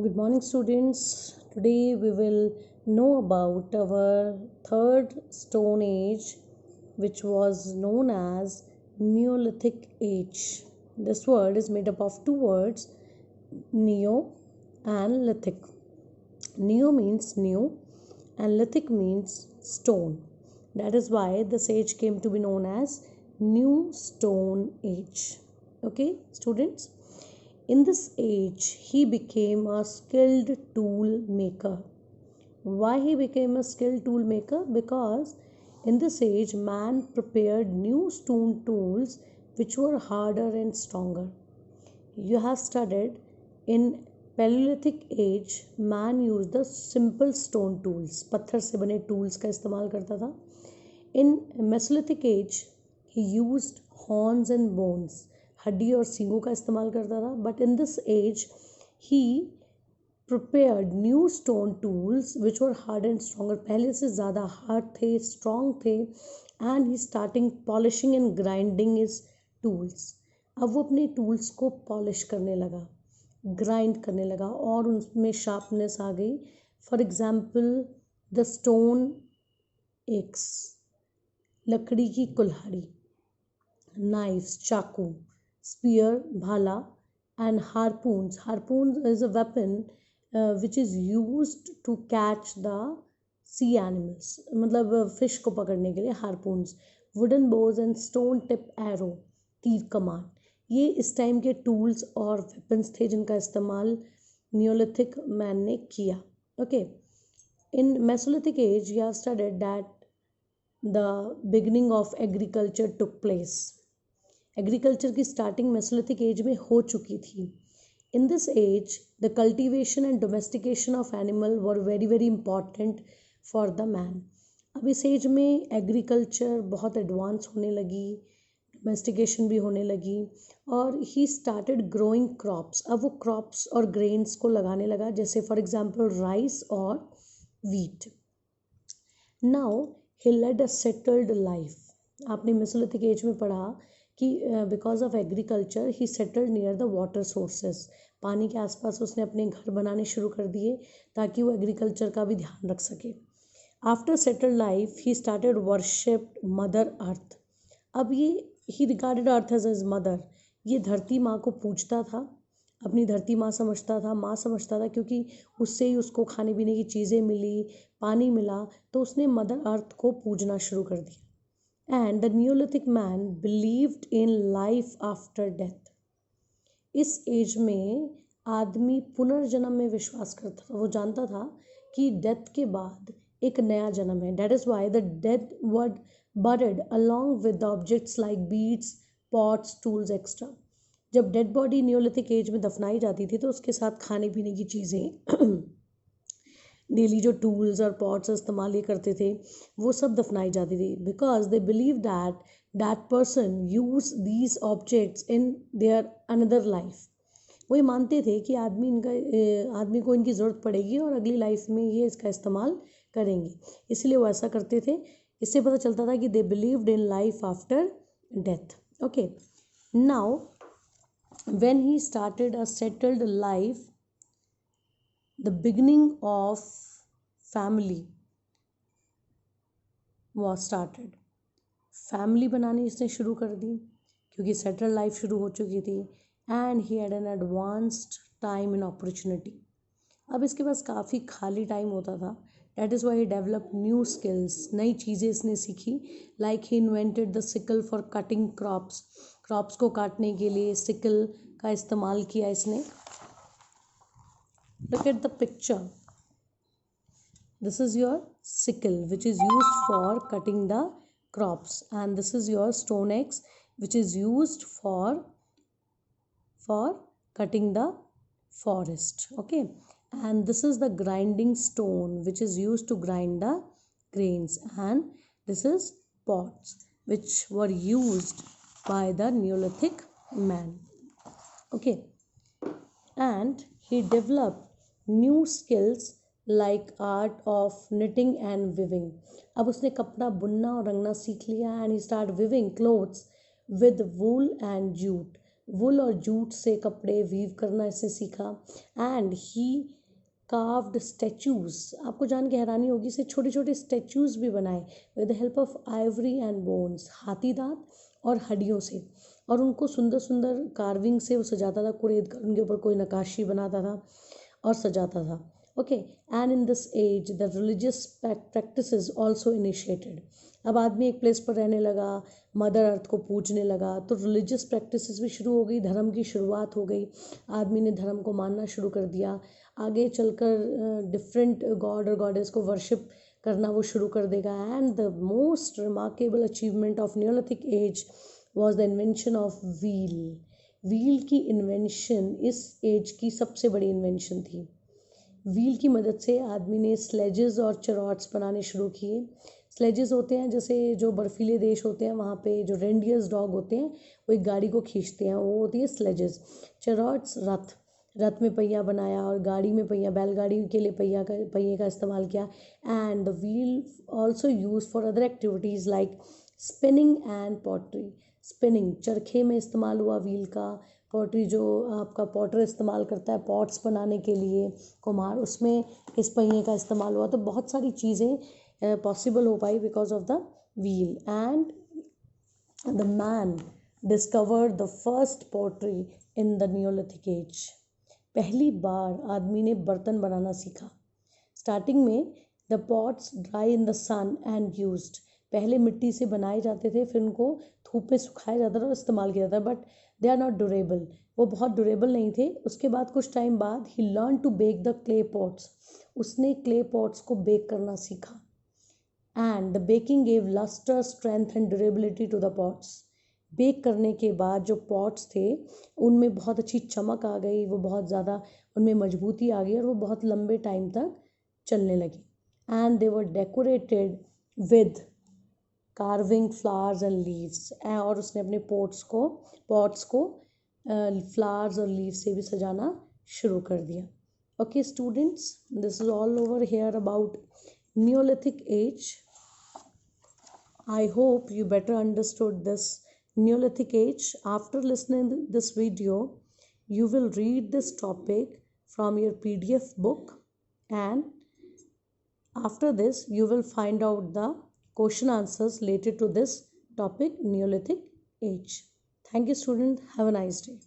Good morning, students. Today we will know about our third stone age, which was known as Neolithic age. This word is made up of two words, neo and lithic. Neo means new and lithic means stone. That is why this age came to be known as New Stone Age. Okay, students? In this age, he became a skilled tool maker. Why he became a skilled tool maker? Because in this age, man prepared new stone tools which were harder and stronger. You have studied in Paleolithic age, man used the simple stone tools. पत्थर से बने tools का इस्तेमाल करता था. In Mesolithic age, he used horns and bones. हड्डी और सींगों का इस्तेमाल करता था. But in this age, he prepared new stone tools which were hard and stronger. पहले से ज़्यादा hard थे, strong थे, and he starting polishing and grinding his tools. अब वो अपने tools को polish करने लगा, grind करने लगा और उनमें sharpness आ गई. For example, the stone axe, लकड़ी की कुल्हाड़ी, knives, चाकू, spear, bhala, and harpoons. Harpoons is a weapon which is used to catch the sea animals. मतलब fish को पकड़ने के लिए harpoons. Wooden bows and stone tip arrow, तीर कमान. ये इस टाइम के tools और weapons थे जिनका इस्तेमाल Neolithic man ने किया. Okay. In Mesolithic age, you have studied that the beginning of agriculture took place. Agriculture की स्टार्टिंग मेसोलिथिक एज में हो चुकी थी. In this age the cultivation and domestication of animal were very very important for the man. अब इस as में agriculture बहुत advance होने लगी, डोमेस्टिकेशन भी होने लगी और ही स्टार्टेड ग्रोइंग क्रॉप्स. अब वो क्रॉप्स और ग्रेन्स को लगाने लगा, जैसे फॉर एग्जांपल राइस और wheat. Now he led a settled life. आपने मेसोलिथिक एज में पढ़ा कि because of agriculture he settled near the water sources. पानी के आसपास उसने अपने घर बनाने शुरू कर दिए ताकि वो एग्रीकल्चर का भी ध्यान रख सके. After settled life he started worship mother earth. अब ये he regarded earth as is mother. ये धरती माँ को पूजता था, अपनी धरती माँ समझता था क्योंकि उससे ही उसको खाने पीने की चीज़ें मिली, पानी मिला, तो उसने मदर अर्थ को पूजना शुरू कर दिया. And the Neolithic man believed in life after death. इस एज में आदमी पुनर्जन्म में विश्वास करता था. वो जानता था कि डेथ के बाद एक नया जन्म है. That is why the dead were buried along with the objects like beads, pots, tools, etc. जब डेड बॉडी न्यूलिथिक एज में दफनाई जाती थी तो उसके साथ खाने पीने की चीज़ें डेली जो टूल्स और पॉट्स इस्तेमाल ये करते थे वो सब दफनाई जाती थी. Because they believe that that person use these objects in their another life. वो ये मानते थे कि आदमी को इनकी ज़रूरत पड़ेगी और अगली लाइफ में ये इसका इस्तेमाल करेंगे, इसलिए वो ऐसा करते थे. इससे पता चलता था कि they believed in life after death. Okay, now when he started a settled life, the beginning of family was started. Family बनानी इसने शुरू कर दी क्योंकि सेटल लाइफ शुरू हो चुकी थी. And he had an advanced time in opportunity. अब इसके पास काफ़ी खाली टाइम होता था. That is why he develop new skills. नई चीज़ें इसने सीखी. Like he invented the sickle for cutting crops. Crops को काटने के लिए सिकल का इस्तेमाल किया इसने. Look at the picture. This is your sickle which is used for cutting the crops, and this is your stone axe which is used for cutting the forest. Okay, and this is the grinding stone which is used to grind the grains, and this is pots which were used by the Neolithic man. Okay, and he developed new skills like art of knitting and weaving. अब उसने कपड़ा बुनना और रंगना सीख लिया. And he start weaving clothes with wool and jute. Wool और jute से कपड़े वीव करना इसने सीखा। एंड ही कार्व्ड स्टैचूज, आपको जान के हैरानी होगी, इसे छोटे छोटे स्टैचूज भी बनाए with the help of Ivory and bones, हाथी दांत और हड्डियों से, और उनको सुंदर सुंदर कार्विंग से वो सजाता था, कुरेद कर उनके ऊपर कोई नक्काशी बनाता था और सजाता था। Okay, and in this age the religious practices also initiated. अब आदमी एक प्लेस पर रहने लगा, मदर अर्थ को पूजने लगा, तो रिलीजियस प्रैक्टिसेस भी शुरू हो गई, धर्म की शुरुआत हो गई, आदमी ने धर्म को मानना शुरू कर दिया। आगे चलकर डिफरेंट गॉड और गॉडेस को वर्शिप करना वो शुरू कर देगा। And the most remarkable achievement of Neolithic age was the invention of wheel. Wheel की इन्वेंशन इस एज की सबसे बड़ी इन्वेंशन थी। व्हील की मदद से आदमी ने स्लेजेस और चरॉट्स बनाने शुरू किए। स्लेजेस होते हैं जैसे जो बर्फीले देश होते हैं वहाँ पे जो रेंडियर्स डॉग होते हैं वो एक गाड़ी को खींचते हैं, वो होती है स्लेजेस। चरॉट्स रथ, रथ में पहिया बनाया, और गाड़ी में पहिया, बैलगाड़ी के लिए पहिए का इस्तेमाल किया। And the wheel also use for other activities like spinning and pottery. Spinning, चरखे में इस्तेमाल हुआ व्हील का। पॉटरी, जो आपका पॉटर इस्तेमाल करता है पॉट्स बनाने के लिए, कुम्हार, उसमें इस पहिए का इस्तेमाल हुआ। तो बहुत सारी चीज़ें पॉसिबल हो पाई because of the wheel. And the man discovered the first pottery in the neolithic age. पहली बार आदमी ने बर्तन बनाना सीखा। स्टार्टिंग में the pots dry in the sun and used, पहले मिट्टी से बनाए जाते थे, फिर उनको धूप में सुखाया जाता था और इस्तेमाल किया जाता था, but they are not durable, वो बहुत ड्यूरेबल नहीं थे। उसके बाद कुछ टाइम बाद ही learn to bake the clay pots, उसने क्ले पॉट्स को बेक करना सीखा। And the baking gave lustre, strength and durability to the pots. Bake करने के बाद जो पॉट्स थे उनमें बहुत अच्छी चमक आ गई, वो बहुत ज़्यादा उनमें मजबूती आ गई और वो बहुत लंबे टाइम तक चलने लगी। And they were decorated with carving flowers and leaves, और उसने अपने पॉट्स को फ्लावर्स और लीव्स से भी सजाना शुरू कर दिया। Okay students, this is all over here about Neolithic age. I hope you better understood this Neolithic age. After listening to this video, you will read this topic from your PDF book, and after this you will find out the question answers related to this topic, Neolithic age. Thank you students. Have a nice day.